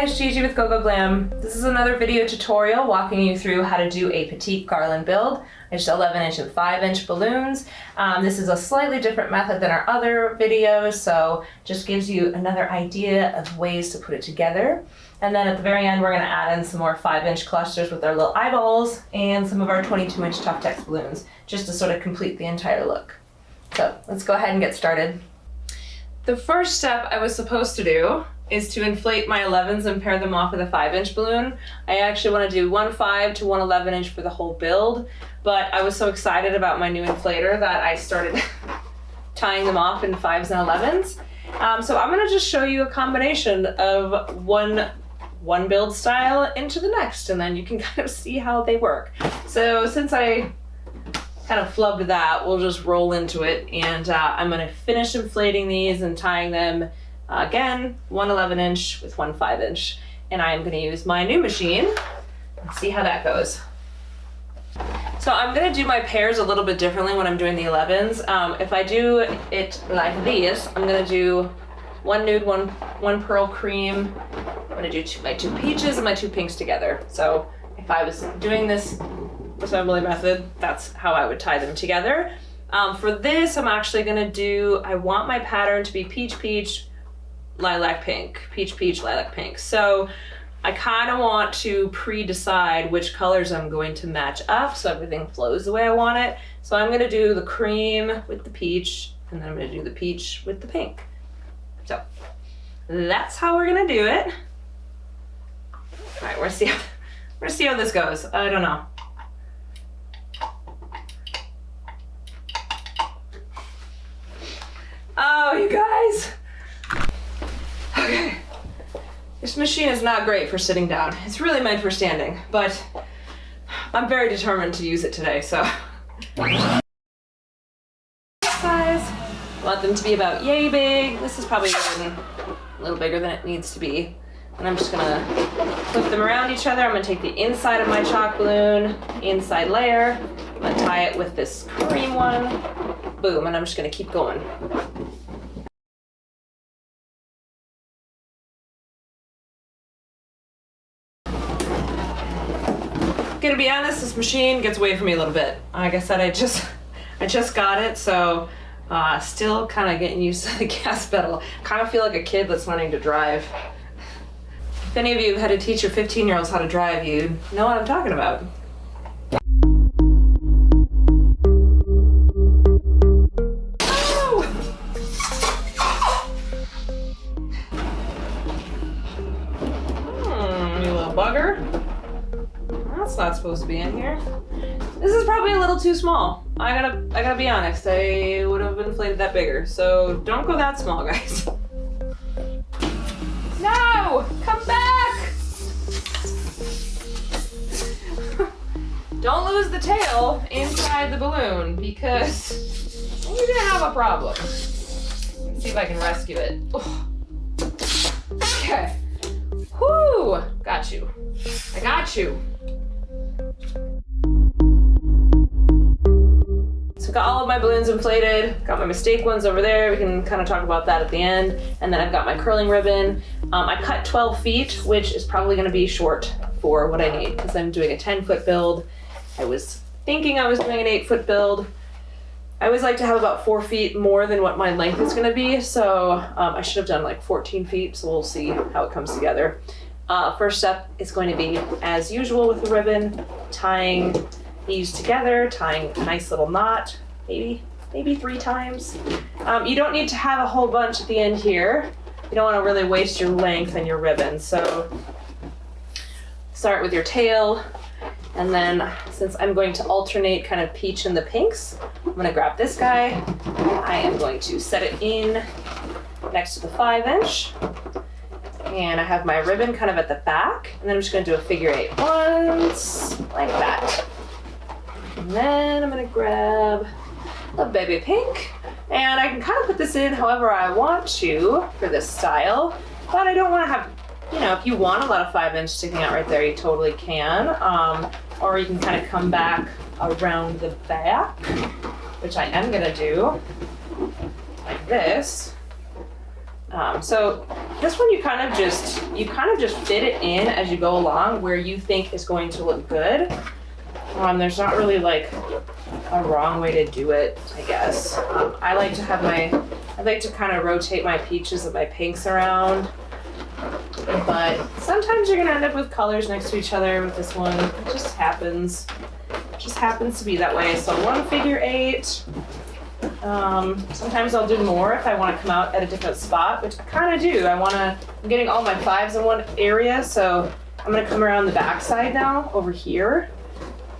it's Gigi with Go Go Glam. This is another video tutorial walking you through how to do a Petite Garland build. It's 11-inch and 5-inch balloons. This is a slightly different method than our other videos, so just gives you another idea of ways to put it together. And then at the very end, we're gonna add in some more 5-inch clusters with our little eyeballs and some of our 22-inch Tough Tex balloons, just to sort of complete the entire look. So let's go ahead and get started. The first step I was supposed to do is to inflate my 11s and pair them off with a 5-inch balloon. I actually want to do one 5 to one 11-inch for the whole build, but I was so excited about my new inflator that I started tying them off in 5s and 11s. So I'm going to just show you a combination of one build style into the next, and then you can kind of see how they work. So since I kind of flubbed that, we'll just roll into it, and I'm going to finish inflating these and tying them again, one 11-inch with one 5-inch, and I am going to use my new machine and see how that goes. So I'm going to do my pairs a little bit differently when I'm doing the 11s. If I do it like this, I'm going to do one nude, one pearl cream. I'm going to do my two peaches and my two pinks together. So if I was doing this assembly method, that's how I would tie them together. For this, I'm actually going to do, I want my pattern to be peach, peach, lilac, pink, peach, peach, lilac, pink. So I kind of want to pre-decide which colors I'm going to match up so everything flows the way I want it. So I'm going to do the cream with the peach, and then I'm going to do the peach with the pink. So that's how we're going to do it. All right, we're gonna see how this goes. I don't know. Oh, you guys. Okay. This machine is not great for sitting down. It's really meant for standing, but I'm very determined to use it today, so. Size. I want them to be about yay big. This is probably a little bigger than it needs to be. And I'm just gonna flip them around each other. I'm gonna take the inside of my chalk balloon, inside layer. I'm gonna tie it with this cream one. Boom, and I'm just gonna keep going. Gonna be honest, this machine gets away from me a little bit. Like I said, I just got it, so still kind of getting used to the gas pedal. Kind of feel like a kid that's learning to drive. If any of you have had to teach your 15-year-olds how to drive, you know what I'm talking about. Oh! You little bugger. That's not supposed to be in here. This is probably a little too small. I gotta be honest. I would have inflated that bigger. So don't go that small, guys. No! Come back! Don't lose the tail inside the balloon because you're gonna have a problem. Let's see if I can rescue it. Okay. Whoo! Got you. I got you. So got all of my balloons inflated, got my mistake ones over there. We can kind of talk about that at the end. And then I've got my curling ribbon. I cut 12 feet, which is probably gonna be short for what I need because I'm doing a 10-foot build. I was thinking I was doing an 8-foot build. I always like to have about 4 feet more than what my length is gonna be. So I should have done like 14 feet. So we'll see how it comes together. First step is going to be, as usual with the ribbon, tying these together, tying a nice little knot, maybe 3 times. You don't need to have a whole bunch at the end here. You don't want to really waste your length and your ribbon. So start with your tail, and then since I'm going to alternate kind of peach and the pinks, I'm going to grab this guy. I am going to set it in next to the 5-inch. And I have my ribbon kind of at the back, and then I'm just going to do a figure 8 once, like that. And then I'm going to grab a baby pink, and I can kind of put this in however I want to for this style, but I don't want to have, you know, if you want a lot of 5-inch sticking out right there, you totally can, or you can kind of come back around the back, which I am going to do like this. So this one you kind of just fit it in as you go along where you think is going to look good. There's not really like a wrong way to do it, I guess. I like to kind of rotate my peaches and my pinks around. But sometimes you're gonna end up with colors next to each other with this one. It just happens. It just happens to be that way. So 1 figure 8. Sometimes I'll do more if I want to come out at a different spot, which I kind of do. I'm getting all my 5s in one area, so I'm gonna come around the back side now over here.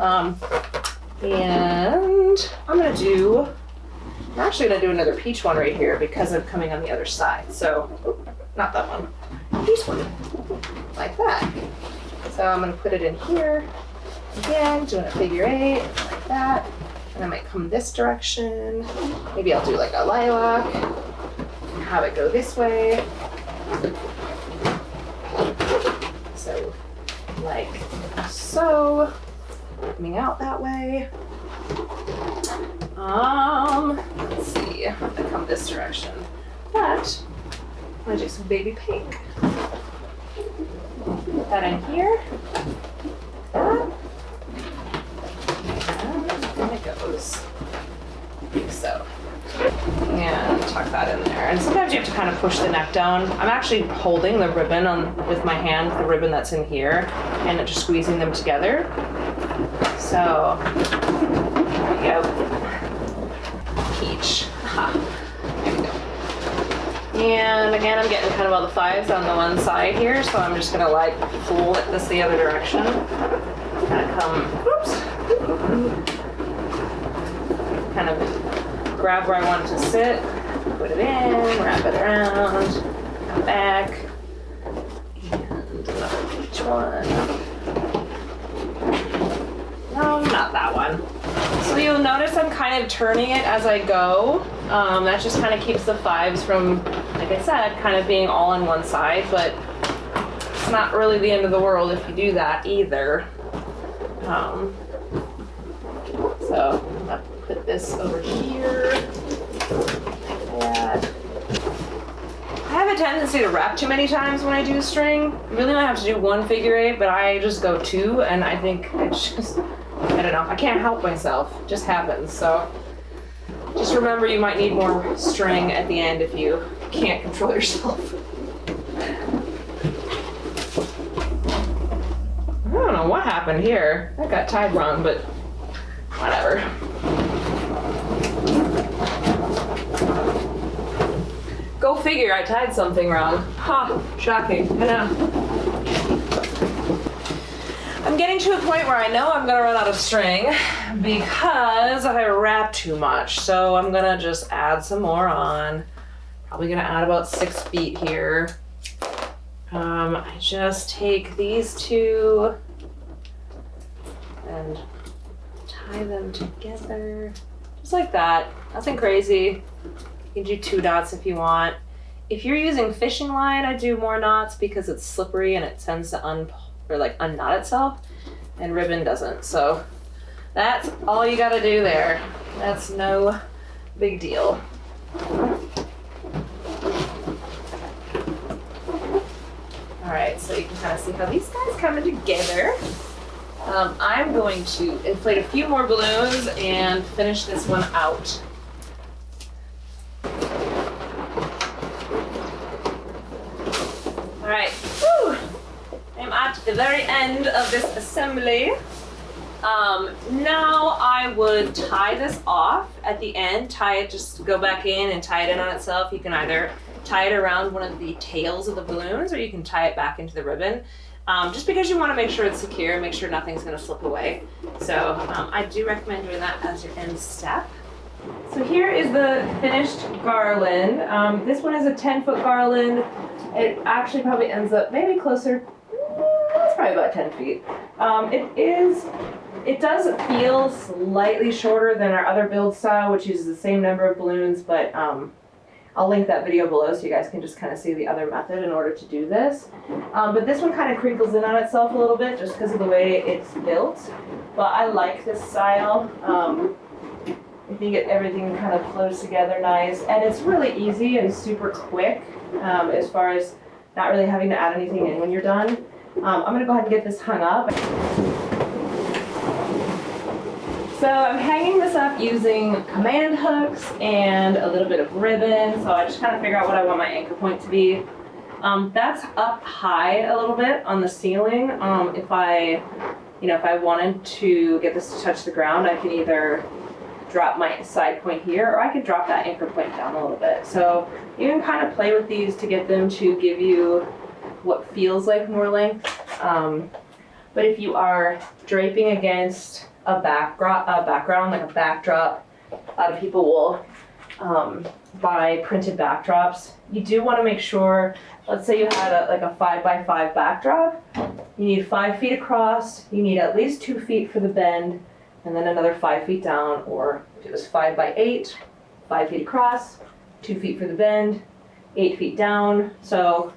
And I'm actually gonna do another peach one right here because I'm coming on the other side. So, not that one, this one, like that. So I'm gonna put it in here, again, doing a figure 8, like that. And I might come this direction. Maybe I'll do like a lilac and have it go this way. So, like so. Coming out that way. Let's see, I'm gonna come this direction. But I'm gonna do some baby pink. Put that in here. And it goes like so. And tuck that in there. And sometimes you have to kind of push the neck down. I'm actually holding the ribbon with my hand, the ribbon that's in here, and just squeezing them together. So, there we go. Peach. Aha. There we go. And again, I'm getting kind of all the 5s on the one side here, so I'm just gonna like flip this the other direction. Kind of come, whoops. Kind of grab where I want it to sit, put it in, wrap it around, come back, and another peach one. No, not that one. So you'll notice I'm kind of turning it as I go. That just kind of keeps the 5s from, like I said, kind of being all on one side, but it's not really the end of the world if you do that either. So I'm gonna put this over here, like that. I have a tendency to wrap too many times when I do string. I really might have to do 1 figure 8, but I just go 2, and I think it's just, I don't know, I can't help myself. It just happens. So just remember you might need more string at the end if you can't control yourself. I don't know what happened here. That got tied wrong, but whatever. Go figure, I tied something wrong. Ha, shocking, I know. I'm getting to a point where I know I'm gonna run out of string because I wrap too much. So I'm gonna just add some more on. Probably gonna add about 6 feet here. I just take these 2 and tie them together, just like that. Nothing crazy. You can do 2 dots if you want. If you're using fishing line, I do more knots because it's slippery and it tends to unknot itself, and ribbon doesn't. So that's all you gotta do there. That's no big deal. All right, so you can kind of see how these guys come in together. I'm going to inflate a few more balloons and finish this one out. All right, whew. I'm at the very end of this assembly. Now I would tie this off at the end, just go back in and tie it in on itself. You can either tie it around one of the tails of the balloons or you can tie it back into the ribbon. Just because you want to make sure it's secure, make sure nothing's going to slip away. So I do recommend doing that as your end step. So here is the finished garland. This one is a 10-foot garland. It actually probably ends up maybe closer, it's probably about 10 feet. It does feel slightly shorter than our other build style, which uses the same number of balloons, but I'll link that video below so you guys can just kind of see the other method in order to do this. But this one kind of crinkles in on itself a little bit just because of the way it's built. But I like this style. if you get everything kind of flows together nice. And it's really easy and super quick as far as not really having to add anything in when you're done. I'm gonna go ahead and get this hung up. So I'm hanging this up using command hooks and a little bit of ribbon. So I just kind of figure out what I want my anchor point to be. That's up high a little bit on the ceiling. If I wanted to get this to touch the ground, I can either drop my side point here, or I could drop that anchor point down a little bit. So you can kind of play with these to get them to give you what feels like more length. But if you are draping against a background, like a backdrop, a lot of people will buy printed backdrops. You do want to make sure, let's say you had like a 5x5 backdrop, you need 5 feet across, you need at least 2 feet for the bend, and then another 5 feet down, or if it was 5x8, 5 feet across, 2 feet for the bend, 8 feet down, so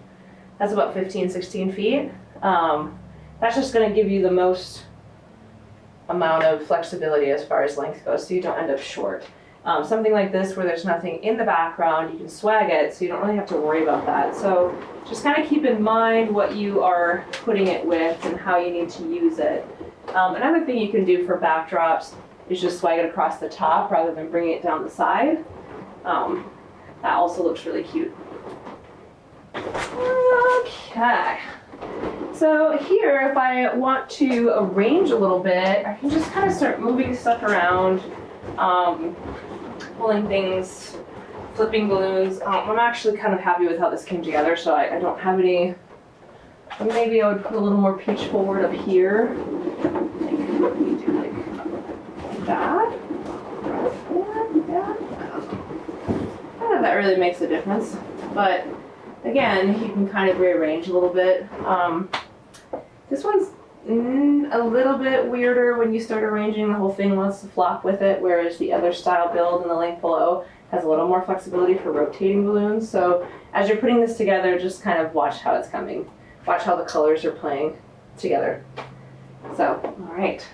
that's about 15, 16 feet. That's just going to give you the most amount of flexibility as far as length goes, so you don't end up short. Something like this where there's nothing in the background, you can swag it, so you don't really have to worry about that. So just kind of keep in mind what you are putting it with and how you need to use it. Another thing you can do for backdrops is just swag it across the top rather than bringing it down the side. That also looks really cute. Okay. So here, if I want to arrange a little bit, I can just kind of start moving stuff around, pulling things, flipping balloons. I'm actually kind of happy with how this came together, so I don't have any. Maybe I would put a little more peach forward up here. Maybe do like that. Yeah. I don't know if that really makes a difference, but again, you can kind of rearrange a little bit. This one's a little bit weirder when you start arranging. The whole thing wants to flop with it, whereas the other style build in the length below has a little more flexibility for rotating balloons. So as you're putting this together, just kind of watch how it's coming. Watch how the colors are playing together. So, all right.